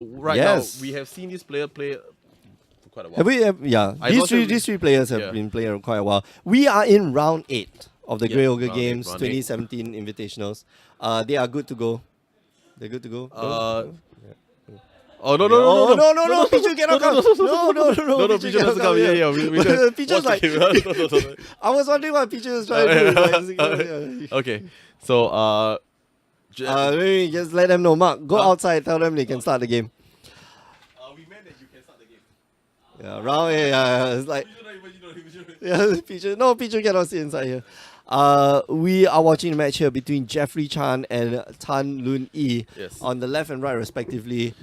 Right Yes. now, we have seen this player play for quite a while. Have we? Yeah. I These thought three, that these three players have yeah. been playing for quite a while. We are in round 8 of the Yeah, Grey Ogre round eight, Games round eight. 2017 Invitationals. They are good to go. They're good to go. Don't. Oh no Okay. no no Oh no no, no, Pichu cannot come. No, no, no, no, Pichu Pichu doesn't come. Yeah, yeah. We just Pichu's watch the like. game. No. I was wondering what Pichu was trying to do. Like, Okay, so maybe just let them know. Mark, go Huh? outside. Tell them they can start the game. we meant that you can start the game. Yeah, round 8. It's like. Yeah, Pichu. No, Pichu cannot sit inside here. We are watching a match here between Jeffrey Chan and Tan Lunyi Yes. on the left and right respectively.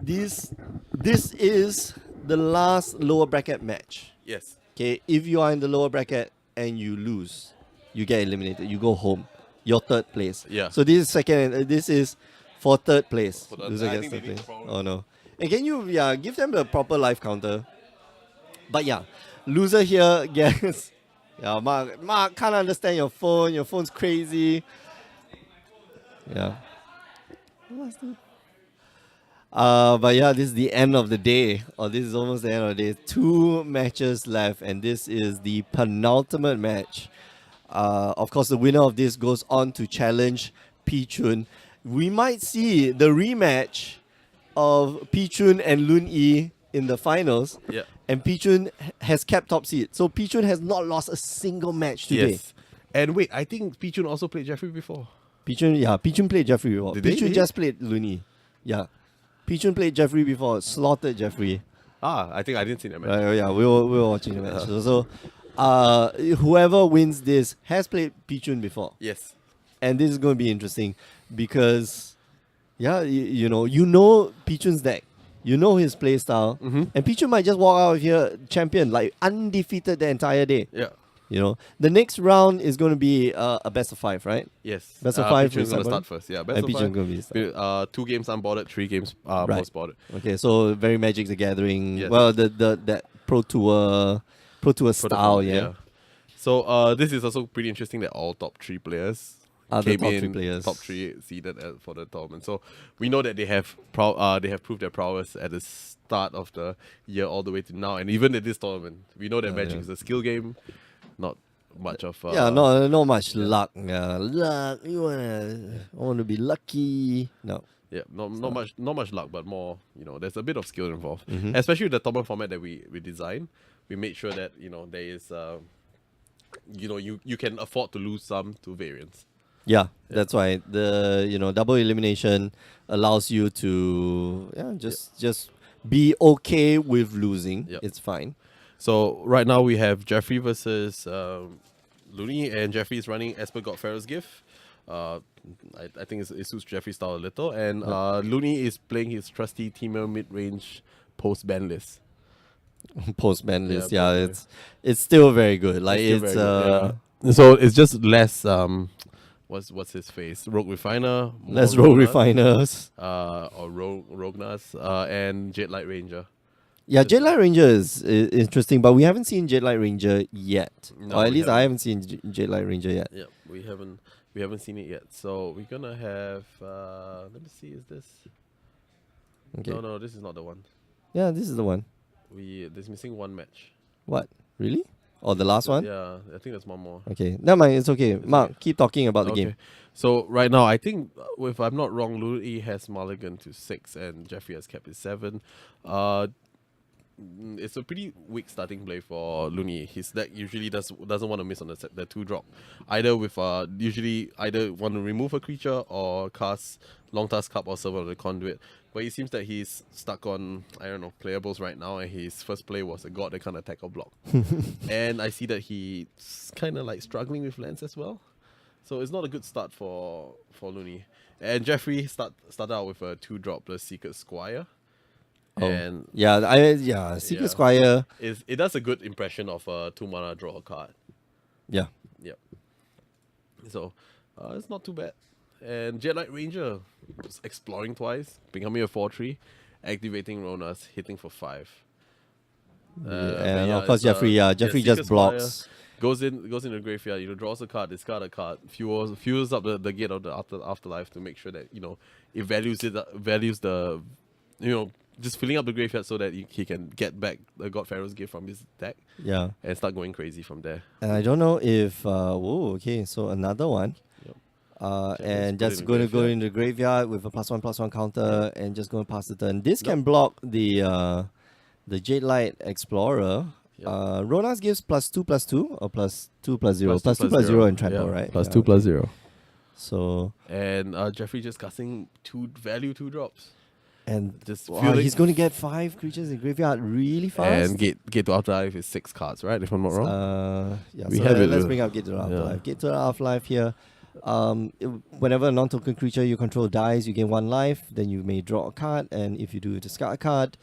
This is the last lower bracket match. Yes. Okay, if you are in the lower bracket and you lose, you get eliminated. You go home. Your third place. Yeah. So this is second. This is for third place. For the- Loser I gets think third they need place. to Oh no. And can you give them the proper life counter? But yeah, loser here gets. Yeah, Mark can't understand your phone. Your phone's crazy. Yeah. But yeah, this is the end of the day, or this is almost the end of the day. 2 matches left, and this is the penultimate match. Of course, the winner of this goes on to challenge Pichun. We might see the rematch of Pichun and Lunyi in the finals. Yeah. And Pichun has kept top seed. So Pichun has not lost a single match today. Yes. And wait, I think Pichun also played Jeffrey before. Pichun played Jeffrey before. Did they? Pichun just played Lunyi. Yeah. Pichun played Jeffrey before, slaughtered Jeffrey. I think I didn't see that match. Yeah, we were watching the match. So whoever wins this has played Pichun before. Yes. And this is going to be interesting because, yeah, you know Pichun's deck. You know his play style. Mhm. And Pichun might just walk out of here champion, like undefeated the entire day. Yeah. You know, the next round is going to be a best of 5, right? Yes. Best of 5 Pichun's is gonna Cyber? start first. Yeah. Best And of Pichun 5. going to be start. 2 games unboarded, 3 games Right. post-boarded. Okay, so very Magic the Gathering. Yes. Well, that Pro Tour style, yeah. So this is also pretty interesting that all top 3 players Are the came top in 3 players. top 3 seeded for the tournament. So we know that they have proved their prowess at the start of the year all the way to now, and even at this tournament, we know that Magic yeah. is a skill game, not much of not much luck. Luck. I want to be lucky. No. Yeah, not much luck, but more, there's a bit of skill involved. Mhm. Especially with the tournament format that we designed. We made sure that, there is you can afford to lose some to variance. Yeah, that's why the double elimination allows you to just be okay with losing. Yep. It's fine. So right now we have Jeffrey versus Lunyi, and Jeffrey is running Esper God Pharaoh's Gift. I think it suits Jeffrey's style a little, and Lunyi is playing his trusty Teamer mid-range post-ban list. Post ban list, Yeah, yeah, post-ban. it's still very good. Like It's it's still very good, yeah. So it's just less what's his face? Rogue Refiner, more less rogue Ronas, refiners. or Roguenas, and Jade Light Ranger. Yeah, Jade Light Ranger is interesting, but we haven't seen Jade Light Ranger yet. No, or at we least I haven't. haven't seen Jade Light Ranger yet. Yeah, we haven't seen it yet. So we're gonna have let me see, is this Okay. No, this is not the one. Yeah, this is the one. There's missing one match. What? Really? Or the last one? Yeah, I think there's one more. Okay. Never mind, it's okay. Mark, okay. keep talking about the Okay. game. So right now, I think if I'm not wrong, Lunyi has mulligan to 6 and Jeffrey has kept his 7. It's a pretty weak starting play for Lunyi. His deck usually doesn't want to miss on the 2 drop. Either with usually either want to remove a creature or cast Long Task Cup or Servant of the Conduit. But it seems that he's stuck on, I don't know, playables right now, and his first play was a god that can't attack or block. And I see that he's kind of like struggling with lands as well. So it's not a good start for Lunyi. And Jeffrey started out with a 2-drop, the Secret Squire. And Secret Squire. it does a good impression of a 2-mana draw a card. Yeah. Yep. So it's not too bad. And Jet Light Ranger was exploring twice, becoming a 4/3, activating Ronas, hitting for 5. And of course Jeffrey Jeffrey just Secret Squire blocks. goes in the graveyard, draws a card, discard a card, fuels up the gate of the afterlife to make sure that, it values the just filling up the graveyard so that he can get back the God Pharaoh's gift from his deck Yeah. and start going crazy from there. And I don't know if okay, so another one. Yep. And put it just in going to go graveyard. in the graveyard with a +1/+1 counter and just going to pass the turn. This can block the Jade Light Explorer. Yep. Ronas gives +2/+2 or +2/+0. +2/+0 and trample, right? Plus Yeah, 2/+0. So And Jeffrey just casting two 2 drops. and Just wow, feeling- he's going to get 5 creatures in graveyard really fast. And Gate to Afterlife is 6 cards, right? If I'm not wrong. Yeah, We so have it, let's bring up Gate to the Afterlife. yeah. Gate to the Afterlife here. Whenever a non-token creature you control dies, you gain 1 life. Then you may draw a card, and if you do, discard a card.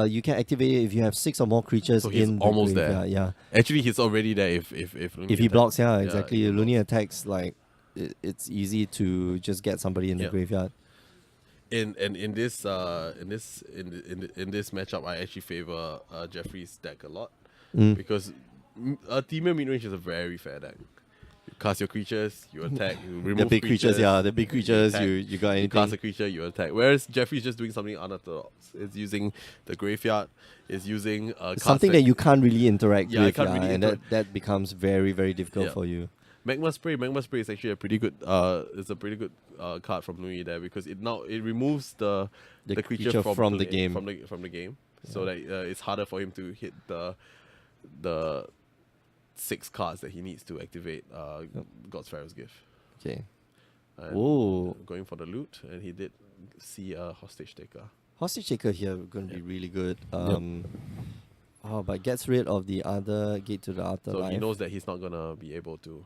You can activate it if you have 6 or more creatures So he's in the almost there. graveyard. Yeah, Actually, he's already there if if he blocks, yeah, exactly. if he Lunyi attacks like it's easy to just get somebody in the Yeah. graveyard. in this matchup, I actually favor Jeffrey's deck a lot because Temur midrange is a very fair deck. You cast your creatures, you attack, you remove The big creatures, yeah, the big creatures. attack, You got you cast a anything? creature, you attack. Whereas Jeffrey's just doing something unorthodox. It's using the graveyard. It's using Something that you can't really interact Yeah, I with, can't really and interact. that becomes very very difficult Yeah. for you. Magma Spray is actually a pretty good card from Lunyi there because it removes the creature from the game. from the game, so that it's harder for him to hit the 6 cards that he needs to activate God's Pharaoh's Gift. Okay. And Oh, going for the loot, and he did see a hostage taker. hostage taker here going to be really good. But gets rid of the other Gate to the So Afterlife. he knows that he's not gonna be able to.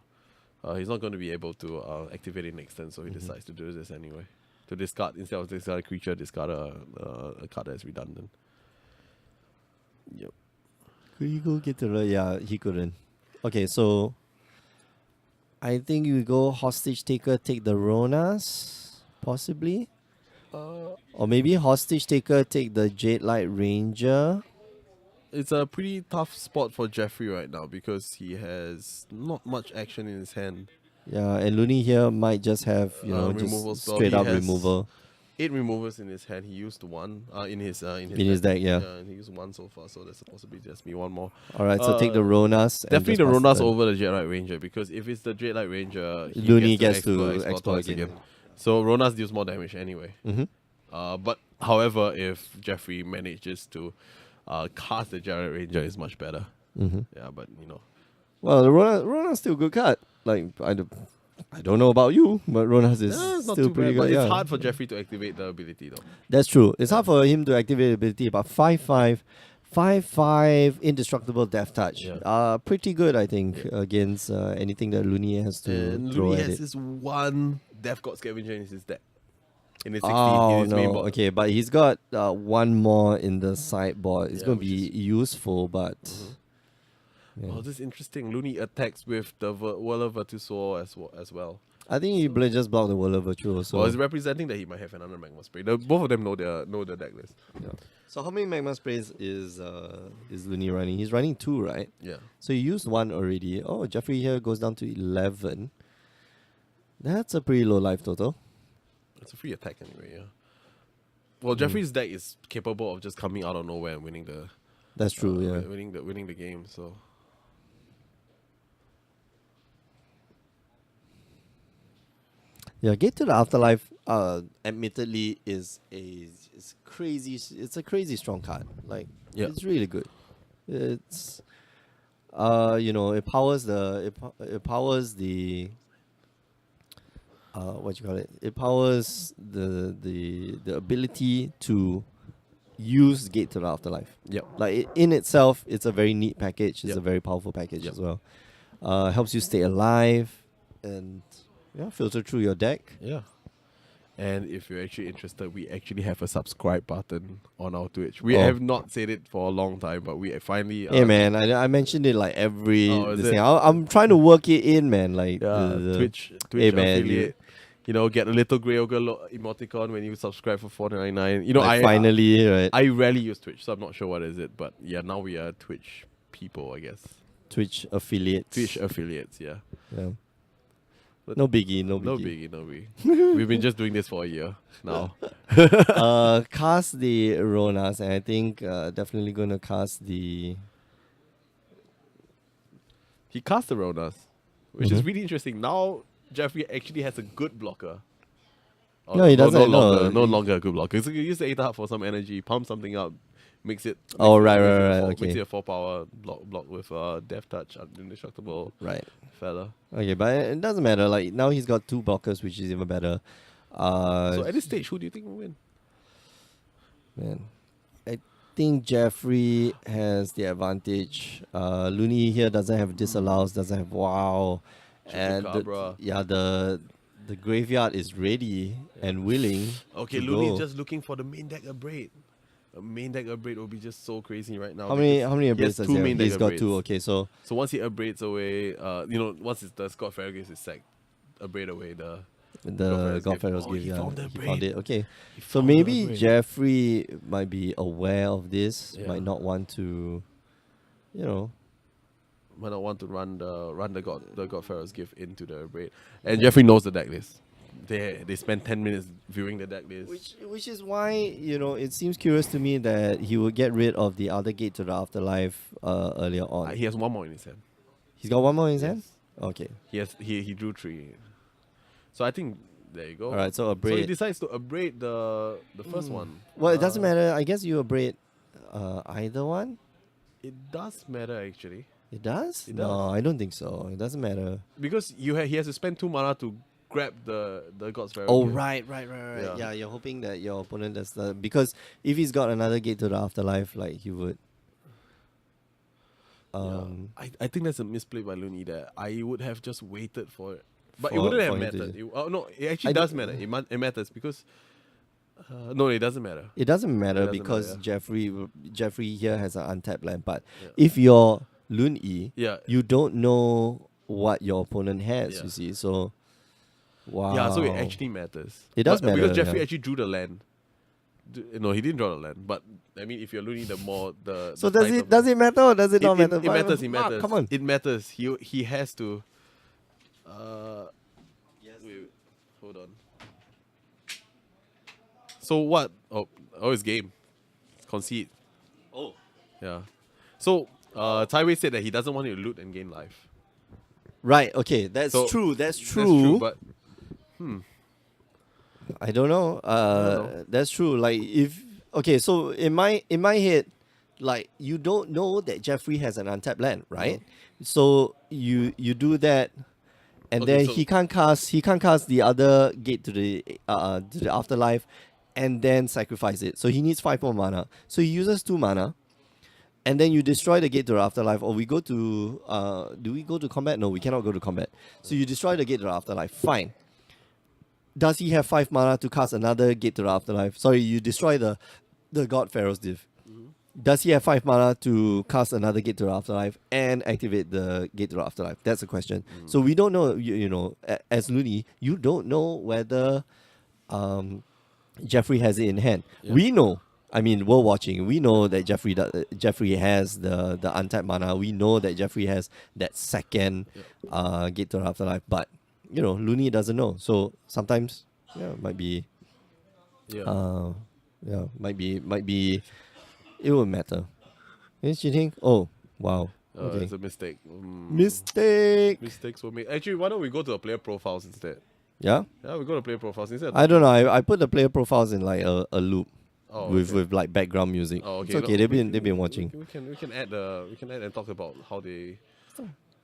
Activate it next turn, so he decides to do this anyway. To discard instead of discard a creature, discard a card that's redundant. Yep. Could he go Gate to the? Yeah, he couldn't. Okay, so I think you go hostage taker, take the Ronas, possibly. Or maybe hostage taker, take the Jade Light Ranger. It's a pretty tough spot for Jeffrey right now because he has not much action in his hand. Yeah, and Lunyi here might just have removal just spell. straight He up has removal 8 removers in his hand. He used 1 in his deck. Yeah. and he used 1 so far. So there's a possibility just be 1 more. All right, so take the Ronas. and Definitely just the pass Ronas turn. over the Jade Light Ranger because if it's the Jade Light Ranger, he Lunyi gets explore to explore twice again. So Ronas deals more damage anyway. Mhm. But however, if Jeffrey manages to cast the Jade Light Ranger, is much better. Mhm. Yeah, but Well, the Rona's still a good card. Like I don't know about you, but Ronas is it's not still too pretty bad. But good. it's Yeah. hard for Jeffrey to activate the ability though. That's true. It's hard for him to activate the ability, but 5/5 indestructible death touch. Yeah. Pretty good, I think, against anything that Lunyi has to And throw Lunyi at has it. this 1 Death God Scavenger in his deck. In his 16, Oh in his main no! board. Okay, but he's got 1 more in the sideboard. It's Yeah, going to which be useful, but yeah. Oh, this is interesting. Lunyi attacks with the Whirler Virtuoso as well. I think he just block the Whirler Virtuoso. Well, it's representing that he might have another Magma Spray. Both of them know their deck list. Yeah. So how many Magma Sprays is Lunyi running? He's running 2, right? Yeah. So you used 1 already. Oh, Jeffrey here goes down to 11. That's a pretty low life total. It's a free attack anyway, yeah. Well, Jeffrey's deck is capable of just coming out of nowhere and winning the That's true, yeah. winning the game, so Yeah, Gate to the Afterlife admittedly is a crazy strong card. Like it's really good. It's it powers the what you call it? It powers the ability to use Gate to the Afterlife. yep. Like in itself, it's a very neat package. It's Yep. a very powerful package Yep. as well. Helps you stay alive and filter through your deck. Yeah. And if you're actually interested, we actually have a subscribe button on our Twitch. We have not said it for a long time, but we finally Hey man, I mentioned it like every Oh, is this it? thing. I'm trying to work it in, man. Like the Twitch Hey, man, affiliate. Get a little grey ogre emoticon when you subscribe for $4.99. like finally, right? I rarely use Twitch, so I'm not sure what is it. But yeah, now we are Twitch people, I guess. Twitch affiliates. Twitch affiliates, yeah. Yeah. No biggie, no No biggie. biggie, no biggie. We've been just doing this for a year now. Cast the Ronas, and I think definitely gonna cast the. He cast the Ronas, which is Mhm. really interesting. Now Jeffrey actually has a good blocker. Oh, No, he doesn't, No he- longer a good blocker. So you use the Eta Hub for some energy, pump something up, makes it. Oh, makes it- right, makes it a right, four- okay. Makes it a 4 power block with Death Touch, indestructible Right. fella. Okay, but it doesn't matter. Like now he's got 2 blockers, which is even better. So at this stage, who do you think will win? Man, I think Jeffrey has the advantage. Lunyi here doesn't have disallows, doesn't have wow, and Chupacabra. the graveyard is ready and willing. Okay, to Looney go. is just looking for the main deck upgrade. A main deck upgrade will be just so crazy right now. How many because he has upgrades does two he have? main deck He's got upgrades. 2. Okay, so So once he upgrades away, once the Scott Farragut is sacked, upgrade away the the Godfather's Godfather's gift. gift. He Yeah, found the he upgrade. found it. Okay, He so found the maybe upgrade. Jeffrey might be aware of this. Yeah. Might not want to, you know. might not want to run the Godfather's gift into the upgrade. And Jeffrey knows the deck list. They spend 10 minutes viewing the deck list. Which is why, it seems curious to me that he would get rid of the other gate to the afterlife earlier on. He has one more in his hand. He's got one more in his hand? Yes. Okay. He drew 3. So I think there you go. Alright, so So he upgrade. decides to upgrade the first one. Well, it doesn't matter. I guess you upgrade either one. It does matter actually. It does? It No, does. I don't think so. It doesn't matter. Because he has to spend 2 mana to grab the God's Farragut. Oh, right. Yeah. Yeah, you're hoping that your opponent does the... Because if he's got another gate to the afterlife, like, he would... I think that's a misplay by Lunyi there. I would have just waited for it. But it For- wouldn't have for him to- mattered. No, it actually I does d- matter. It matters because... no, it doesn't matter. It doesn't matter doesn't because matter, Jeffrey here has an untapped land. But Yeah. if you're Lunyi, Yeah. you don't know what your opponent has, Yeah. you see. So, wow. Yeah, so it actually matters. It does Because matter, Jeffrey yeah. actually drew the land. No, he didn't draw the land. But I mean, if you're Lunyi, the more the So the does size it of does it matter or does it not matter? It matters. It Mark, matters. come on. It matters. He has to. Wait, hold on. So what? Oh, it's game. It's concede. Oh. Yeah. So Taiwei said that he doesn't want you to loot and gain life. Right, okay, that's So, true. That's That's true. but I don't know. know. That's true. Like if okay, so in my head, like you don't know that Jeffrey has an untapped land, right? So you do that, and Okay, then so- he can't cast the other gate to the afterlife, and then sacrifice it. So he needs 5 more mana. So he uses 2 mana. And then you destroy the gate to the afterlife, or we go to do we go to combat? No, we cannot go to combat. So you destroy the gate to the afterlife. Fine. Does he have 5 mana to cast another gate to the afterlife? Sorry, you destroy the God Pharaoh's div. Does he have 5 mana to cast another gate to the afterlife and activate the gate to the afterlife? That's the question. So we don't know. As Lunyi, you don't know whether Jeffrey has it in hand. Yeah. We know. I mean, we're watching. We know that Jeffrey has the untapped mana. We know that Jeffrey has that second gate to the afterlife. But Lunyi doesn't know. So sometimes, might be, yeah. might be. It will matter. Is cheating? Oh, wow. Okay. It's a mistake. Mistake. Mistakes were made. Actually, why don't we go to the player profiles instead? Yeah. Yeah, we go to player profiles instead. I don't know. I put the player profiles in like a loop. Oh, with okay. with like background music. Oh, okay. It's okay. No, They've been watching. We can add and talk about how they.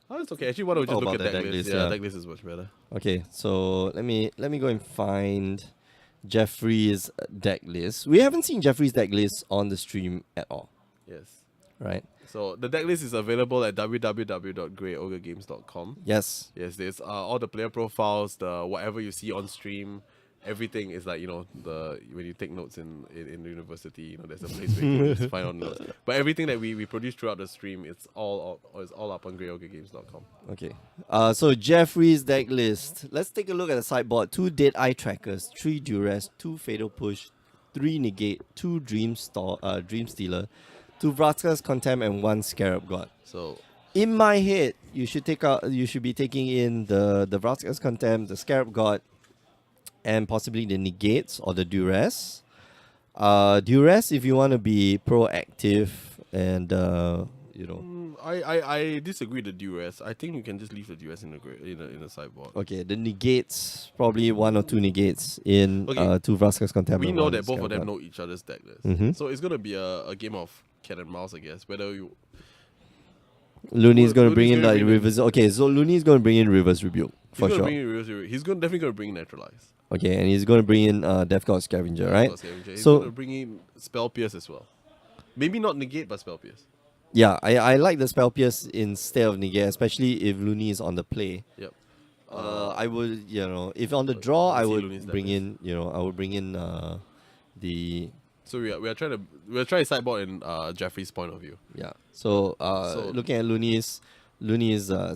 Oh, it's okay. Actually, why don't we just Talk look about at the deck deck list? list, Yeah, yeah. deck list is much better. Okay, so let me go and find Jeffrey's deck list. We haven't seen Jeffrey's deck list on the stream at all, Yes. right? So the deck list is available at www.greyogames.com. Yes. Yes, there's all the player profiles, the whatever you see on stream. Everything is like the when you take notes in the university, there's a place where you can just find out notes. But everything that we produce throughout the stream, it's all up on greyogames.com. Okay. So Jeffrey's deck list. Let's take a look at the sideboard. 2 Dead Eye Trackers, 3 Duress, 2 Fatal Push, 3 Negate, 2 Dream Stealer, 2 Vraska's Contempt, and 1 Scarab God. So In my head, you should be taking in the Vraska's Contempt, the Scarab God, and possibly the Negates or the Duress. Duress if you want to be proactive and you know. I disagree with the duress. I think you can just leave the duress in the sideboard. Okay, the Negates, probably one or two Negates in Okay. two Vraska's Contempt. We and know one that both of Scarab them God. know each other's deck list. Mhm. So it's gonna be a game of cat and mouse, I guess. Whether you Lunyi's going to bring Lunyi's in gonna like bring in- reverse. Okay, so Lunyi's going to bring in reverse rebuke for sure. He's definitely gonna bring neutralize. Okay, and he's going to bring in Death God Scavenger, right? He's So- gonna bring in spell pierce as well. Maybe not negate, but spell pierce. Yeah, I like the Spell Pierce instead of Negate, especially if Lunyi is on the play. Yep. I would, if on the draw, let's I see would Lunyi's deck bring list. in, I would bring in the So we are trying to sideboard in Jeffrey's point of view. yeah. So So- looking at Lunyi's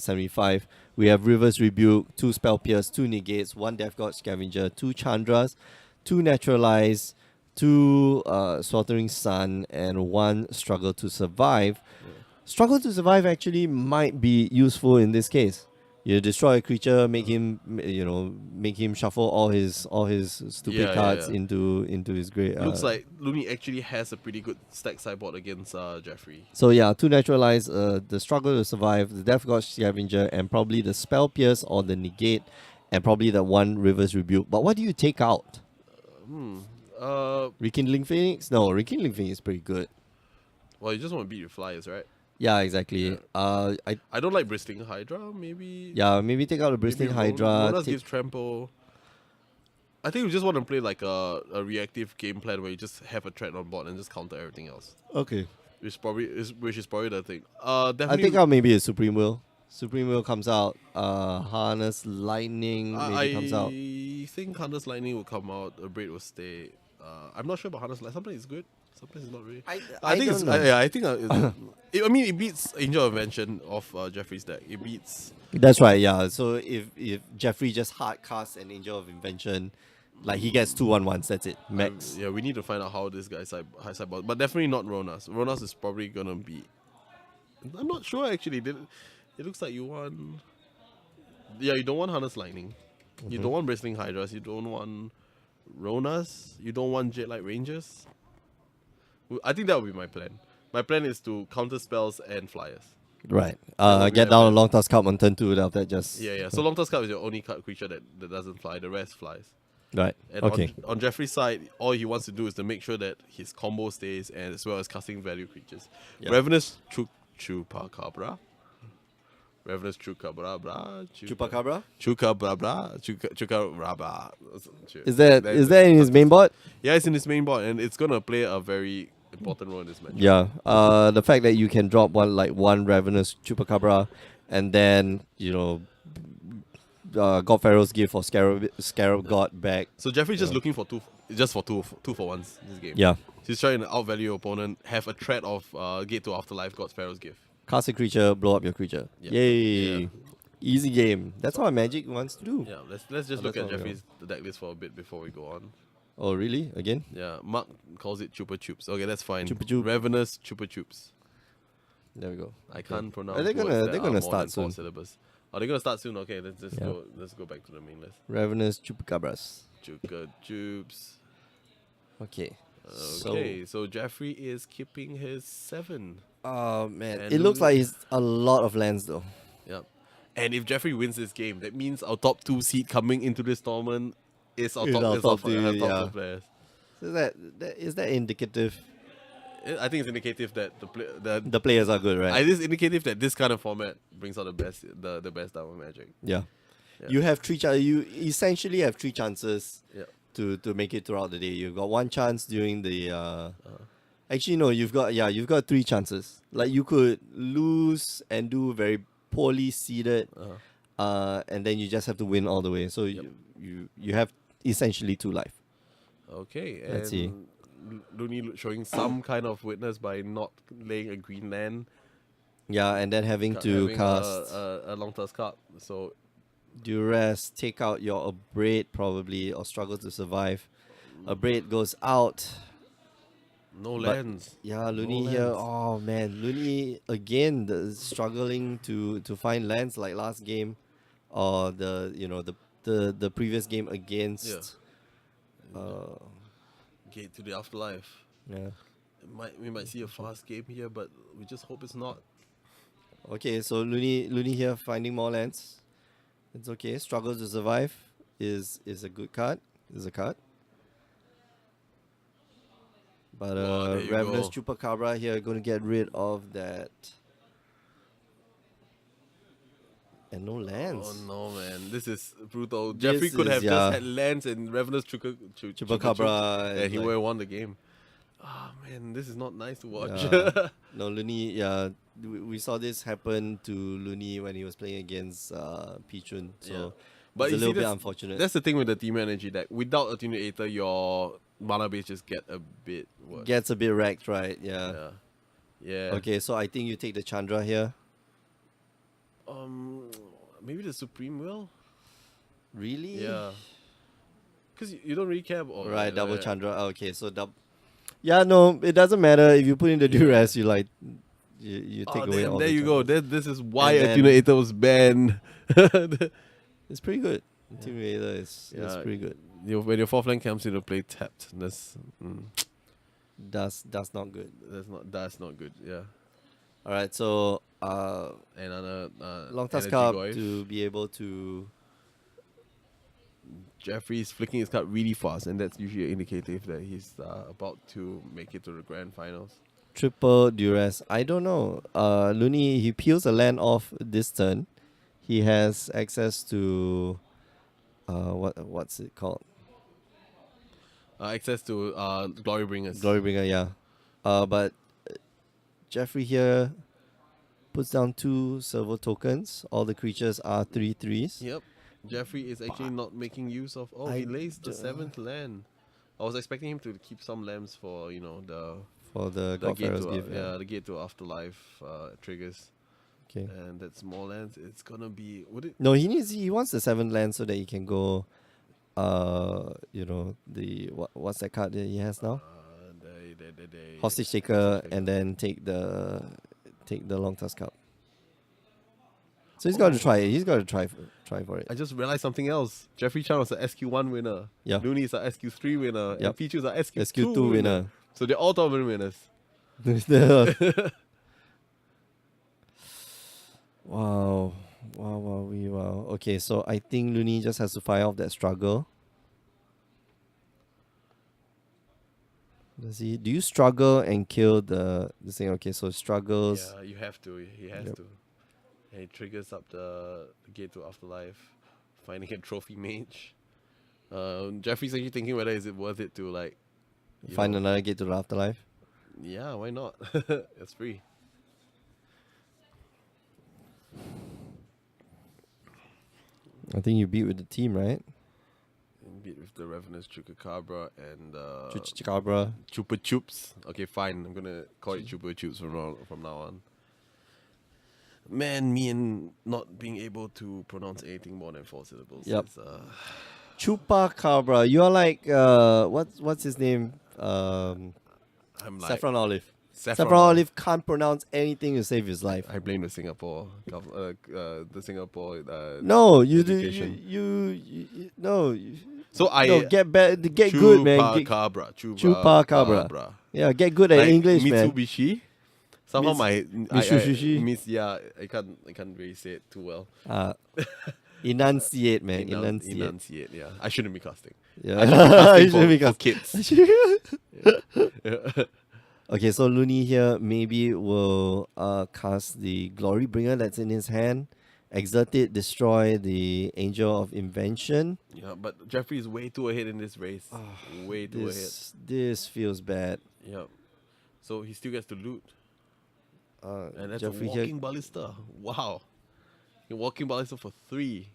75. We have Reverse Rebuke, 2 Spell Pierce, 2 Negates, 1 Death God Scavenger, 2 Chandras, 2 Naturalize, 2 Sweltering Sun, and 1 Struggle to Survive. Struggle to Survive actually might be useful in this case. You destroy a creature, make him shuffle all his stupid Yeah, cards yeah. into his grave. Looks like Lunyi actually has a pretty good stack sideboard against Jeffrey. So yeah, 2 Naturalize, the Struggle to Survive, the Death God Scavenger, and probably the Spell Pierce or the Negate, and probably that 1 Reverse Rebuke. But what do you take out? Rekindling Phoenix? No, Rekindling Phoenix is pretty good. Well, you just want to beat your flyers, right? Yeah, exactly. I don't like Bristling Hydra. Maybe Maybe take out the Bristling maybe Hydra. Ronas take- gives trample. I think we just want to play like a reactive game plan where you just have a threat on board and just counter everything else. Okay. Which is probably the thing. I Definitely. think out maybe a Supreme Will. Supreme Will comes out. Harness Lightning maybe comes out. I think Harness Lightning will come out. A Braid will stay. I'm not sure about Harness Lightning. Sometimes it's good. Sometimes it's not really. I think don't it's. know. Yeah, I think. I mean, it beats Angel of Invention of Jeffrey's deck. It beats. That's right, yeah. So if Jeffrey just hard casts an Angel of Invention, like he gets 2/1/1s, that's it. Max. Yeah, we need to find out how this guy's high sideboard, but definitely not Ronas. Ronas is probably gonna be. I'm not sure actually. It looks like you want. Yeah, you don't want Harness Lightning. You don't want Bristling Hydras. You don't want Ronas. You don't want Jet Light Rangers. I think that would be my plan. My plan is to counter spells and flyers. Right. would be Get my down a plan. long toss card on turn 2 after that just Yeah. So Long Tusk Cup is your only creature that doesn't fly. The rest flies. Right. And Okay. on Jeffrey's side, all he wants to do is to make sure that his combo stays, and as well as casting value creatures. Yeah. Ravenous Chupacabra. Ravenous Chupacabra. Chupacabra? Chupacabra. Is that in his main board? Yeah, it's in his main board, and it's gonna play a very important role in this match. Yeah. The fact that you can drop one Ravenous Chupacabra and then, God Pharaoh's Gift or Scarab God back. So Jeffrey's just looking for two for ones this game. Yeah. He's trying to outvalue your opponent, have a threat of Gate to Afterlife, God's Pharaoh's Gift. Cast a creature, blow up your creature. Yeah. Yay. Yeah. Easy game. That's what Magic wants to do. Yeah, let's just Oh, look that's at all, Jeffrey's deck list for a bit before we go on. Oh, really? Again? Yeah, Mark calls it Chupa Chups. Okay, that's fine. Chupa Chup. Ravenous Chupa Chups. There we go. I can't pronounce. Are they words gonna- that they're are gonna more start than 4 soon. syllables. Are they gonna start soon? Okay, let's just Yeah. go back to the main list. Ravenous Chupacabras. Chupa Chups. Okay. Okay, so Jeffrey is keeping his 7. Oh, man. And It looks Louis- like it's a lot of lands, though. Yep. And if Jeffrey wins this game, that means our top 2 seed coming into this tournament is our Is top, our is our top two, top yeah. 2 players. So is that indicative? I think it's indicative that The players are good, right? it is indicative that this kind of format brings out the best out of Magic. Yeah. Yeah. You have you essentially have 3 chances Yeah. to make it throughout the day. You've got 1 chance during the actually no, you've got 3 chances. Like you could lose and do very poorly seeded and then you just have to win all the way. So you have essentially 2 life. Okay, and Let's see. Lunyi showing some kind of witness by not laying a green land. Yeah, and then having to having cast a long task card. So duress, take out your Abrade probably or struggle to survive. Abrade goes out. No But lands. yeah, No Lunyi here. lands. Oh man, Lunyi again struggling to find lands like last game, or the previous game Yeah. against. Uh, Gate to the afterlife. yeah. We might see a fast game here, but we just hope it's not. Okay, so Lunyi here finding more lands. It's okay. Struggles to survive is a good card. Is a card. But Wow, there you Ravenous go. Chupacabra here going to get rid of that. And no lands. Oh no, man, this is brutal. This Jeffrey could is, have just yeah. had lands and Ravenous Chupacabra and he like- would have won the game. Ah man, this is not nice to watch. Yeah. No, Lunyi, yeah. We saw this happen to Lunyi when he was playing against Pichun. So Yeah. But it's you a see, little bit that's- unfortunate. That's the thing with the Team Energy deck. Without Attenuator, your mana base just get a bit worse. Gets a bit wrecked, right? Yeah. Yeah. Yeah. Okay, so I think you take the Chandra here. Maybe the Supreme Will? Really? Yeah. Because you don't really care about Right, double yeah. Chandra. Okay, so yeah, no, it doesn't matter if you put in the duress. You like, you take away Damn, all there the you go. Chandras. This is why And then- Attenuator was banned. It's pretty good. Intimidator is Yeah. pretty good. When your fourth lane comes into play tapped, that's That's not good. that's not good. Yeah. All right, so And long task Energy cup Goif. to be able to. Jeffrey's flicking his card really fast, and that's usually an indicative that he's about to make it to the grand finals. Triple duress. I don't know. Lunyi, he peels a land off this turn. He has access to what's it called? Access to Glory Bringers. Glorybringer, yeah. But Jeffrey here puts down 2 servo tokens. All the creatures are 3/3s. Yep. Jeffrey is actually not making use of. Oh, I he lays the d- 7th land. I was expecting him to keep some lambs for the For the the gate Godfarer's to gift. the gate to afterlife triggers, Okay. and that small lands. It's gonna be would it? No, he wants the 7 land so that he can go. What's that card that he has now? Hostage taker, and then take the long task cup. So he's got to try it. He's got to try for it. I just realized something else. Jeffrey Chan was a SQ1 winner. Yeah. Looney is a SQ3 winner. Yep. And Pichu's a SQ2, SQ2 winner. So they're all tournament winners. Wow. Okay, so I think Lunyi just has to fire off that struggle. Does he? Do you struggle and kill the thing? Okay, so struggles. Yeah, you have to. He has Yep. to. And it triggers up the gate to afterlife, finding a trophy mage. Jeffrey's actually thinking whether is it worth it to like you Find know- another gate to the afterlife. Yeah, why not? It's free. I think you beat with the team, right? And beat with the Ravenous Chupacabra and Chupacabra. Chupa Chups. Okay, fine. I'm gonna call it Chupa Chups from now on. Man, me and not being able to pronounce anything more than 4 syllables. Yep. Is, Chupacabra. You're like what's his name? I'm like Saffron Olive. Saffron Olive can't pronounce anything to save his life. I blame the Singapore, the Singapore. No, you do. education. No. So I No, get good, man. Chupacabra. Chupacabra. Yeah, get good at Like English, man. Mitsubishi. Somehow Mitsubishi? I can't really say it too well. Enunciate, man. Enunciate. Enunciate. Yeah, I shouldn't be casting. Yeah, I you should be should be casting for kids. Okay, so Lunyi here maybe will cast the Glory Bringer that's in his hand, exert it, destroy the Angel of Invention. Yeah, but Jeffrey is way too ahead in this race. Way too ahead. This feels bad. Yep. So he still gets to loot. And that's Jeffrey a here. walking ballista. Wow. You're walking ballista for 3.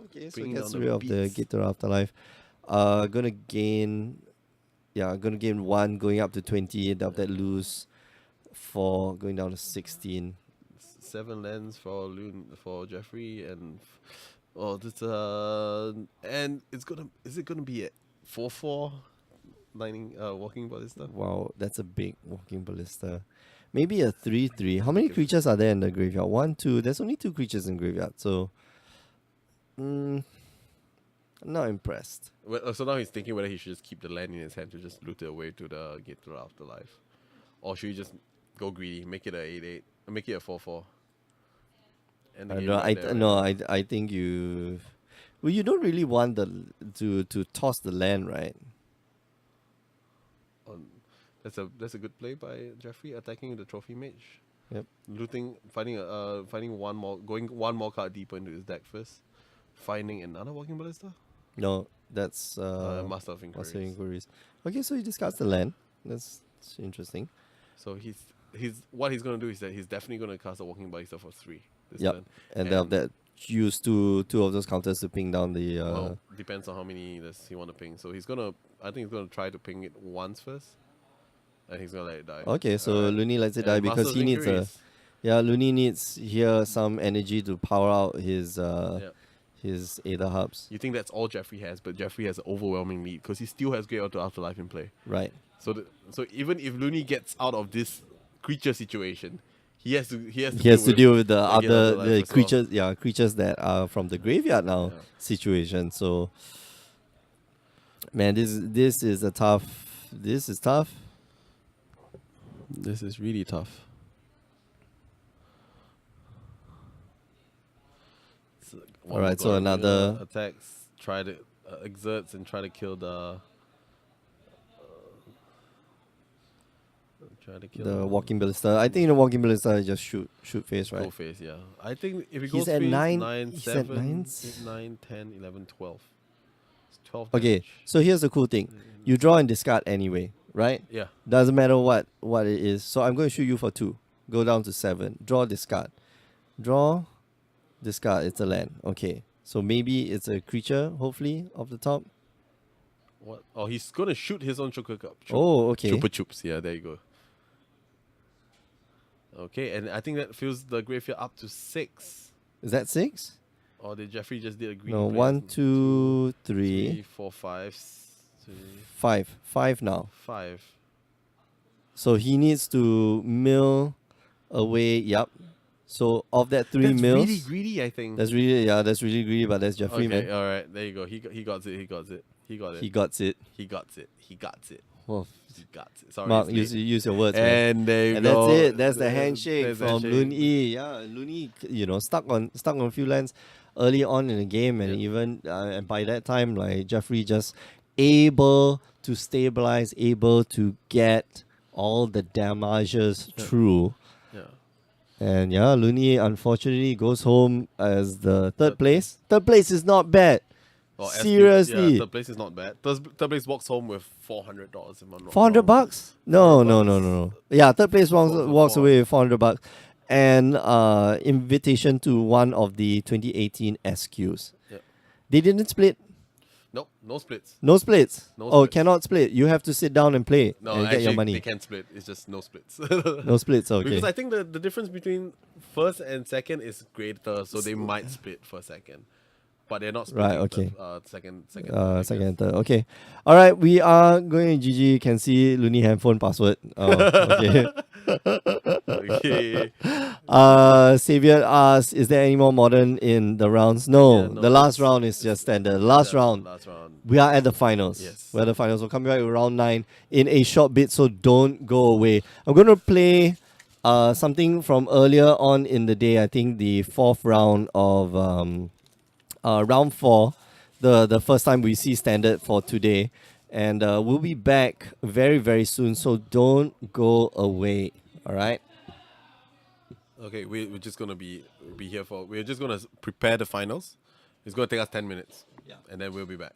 Okay, so Bringing gets down rid the of the beats. Gate to the Afterlife. Gonna gain 1 going up to 20, and after that lose 4 going down to 16. 7 lands for Jeffrey and and is it gonna be a 4/4? walking ballista. Wow, that's a big walking ballista. Maybe a 3/3. How many creatures are there in the graveyard? 1, 2. There's only 2 creatures in graveyard, so not impressed. Well, so now he's thinking whether he should just keep the land in his hand to just loot it away to the Gate to the Afterlife, or should he just go greedy, make it a 8/8, make it a 4/4. And I think you. Well, you don't really want to toss the land, right? That's a good play by Jeffrey, attacking the trophy mage. Yep. Looting, finding one more, going one more card deeper into his deck first, finding another walking ballista. No, that's Master of Inquiries. Master of Inquiries. Okay, so he discards the land. That's interesting. So what he's gonna do is that he's definitely gonna cast a walking ballista for 3 this Yep. turn. And then that use two of those counters to ping down the. Well, depends on how many does he want to ping. So I think he's gonna try to ping it once first, and he's gonna let it die. Okay, so Lunyi lets it die And because Master he of needs Inquiries. Lunyi needs here some energy to power out his his Aether hubs. You think that's all Jeffrey has, but Jeffrey has an overwhelming lead because he still has Great Auto Afterlife in play. Right. So even if Lunyi gets out of this creature situation, he has to deal with the Great other Afterlife the as creatures creatures that are from the graveyard now Yeah. situation. So man, this is tough. This is tough. This is really tough. All right, so another attacks, try to exerts and try to kill the. the walking ballista. I think the walking ballista just shoot face, right? Go face, yeah. I think if he He's goes at face, 9, 9, he's 7, at 9. 8, 9, 10, 11, 12. It's 12 Okay, damage. so here's the cool thing. You draw and discard anyway, right? Yeah. Doesn't matter what it is. So I'm going to shoot you for 2. Go down to 7. Draw, discard. Draw, discard. It's a land. Okay. So maybe it's a creature, hopefully, off the top. What? Oh, he's gonna shoot his own Chupa Cup. Oh, okay. Chupa Chups. Yeah, there you go. Okay, and I think that fills the graveyard up to 6. Is that 6? Or did Jeffrey just did a green? No, play? 1, 2, 3, 3, 4, 5, 3, 5. 5 now. 5. So he needs to mill away. Yep. So of that 3 That's mills, really greedy, I think. that's really greedy. But that's Jeffrey, okay, man. all right, there you go. He got it. He got it. He got it. He got it. He got it. He got it. Oh, He got it. Sorry, Mark, it's late. use your words, man. And there you And go. that's it. That's the handshake There's the from handshake. Lunyi. Yeah, Lunyi, stuck on a few lands early on in the game, and even and by that time, like Jeffrey just able to stabilize, able to get all the damages through. Yeah. And yeah, Lunyi unfortunately goes home as the third place. Third place is not bad. Well, Seriously. yeah, third place is not bad. Third place walks home with $400 if I'm not wrong. $400? No. Yeah, third place walks for- away with $400 and invitation to one of the 2018 SQs. Yeah. They didn't split. Nope, no splits. No splits. No Oh, splits. cannot split. You have to sit down and play No, and actually, get your money. they can split. It's just no splits. No splits. Okay. Because I think the difference between first and second is greater, so they might split for second. But they're not splitting Right, okay. second. Second and third. Okay. All right. We are going to GG. You can see Lunyi handphone password. Oh, okay. Okay. Xavier asks, is there any more modern in the rounds? No, Yeah, no, the last it's- round is just standard. Last round, Last round. we are at the finals. Yes. We're at the finals. We'll come back with round 9 in a short bit, so don't go away. I'm going to play something from earlier on in the day. I think the 4th round of round 4, the first time we see standard for today. And we'll be back very, very soon, so don't go away. All right? Okay, we're just gonna be here for. We're just gonna prepare the finals. It's gonna take us 10 minutes. Yeah. And then we'll be back.